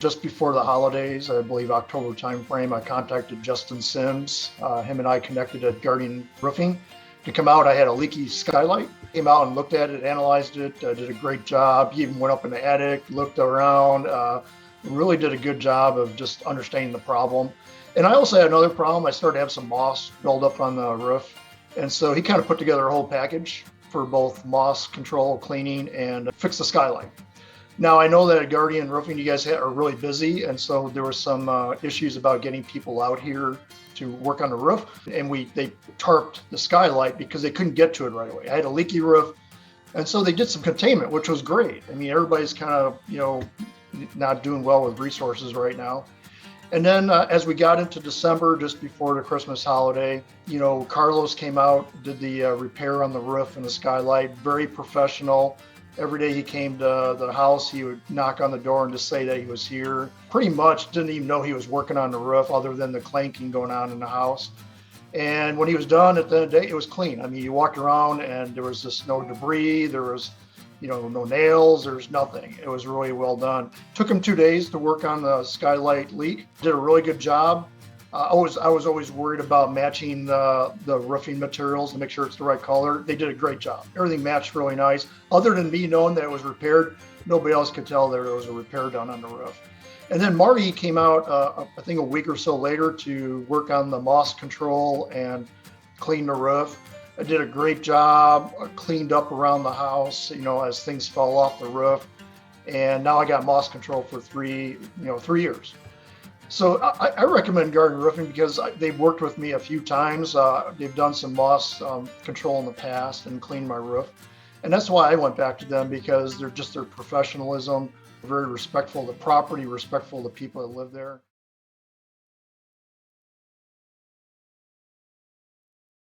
Just before the holidays, I believe October timeframe, I contacted Justin Sims. Him and I connected at Guardian Roofing to come out. I had a leaky skylight. Came out and looked at it, analyzed it, did a great job. He even went up in the attic, looked around, really did a good job of just understanding the problem. And I also had another problem. I started to have some moss build up on the roof. And so he kind of put together a whole package for both moss control, cleaning, and fix the skylight. Now, I know that at Guardian Roofing, you guys are really busy, and so there were some issues about getting people out here to work on the roof, and they tarped the skylight because they couldn't get to it right away. I had a leaky roof, and so they did some containment, which was great. I mean, everybody's kind of, not doing well with resources right now. And then as we got into December, just before the Christmas holiday, Carlos came out, did the repair on the roof and the skylight, very professional. Every day he came to the house, he would knock on the door and just say that he was here. Pretty much didn't even know he was working on the roof other than the clanking going on in the house. And when he was done, at the end of the day, it was clean. I mean, you walked around and there was just no debris. There was, no nails. There's nothing. It was really well done. Took him 2 days to work on the skylight leak. Did a really good job. I was always worried about matching the roofing materials to make sure it's the right color. They did a great job. Everything matched really nice. Other than me knowing that it was repaired, nobody else could tell that there was a repair done on the roof. And then Marty came out, I think a week or so later, to work on the moss control and clean the roof. I did a great job, cleaned up around the house, as things fell off the roof. And now I got moss control for 3 years. So I recommend Guardian Roofing because they've worked with me a few times. They've done some moss control in the past and cleaned my roof. And that's why I went back to them, because their professionalism, very respectful of the property, respectful of the people that live there.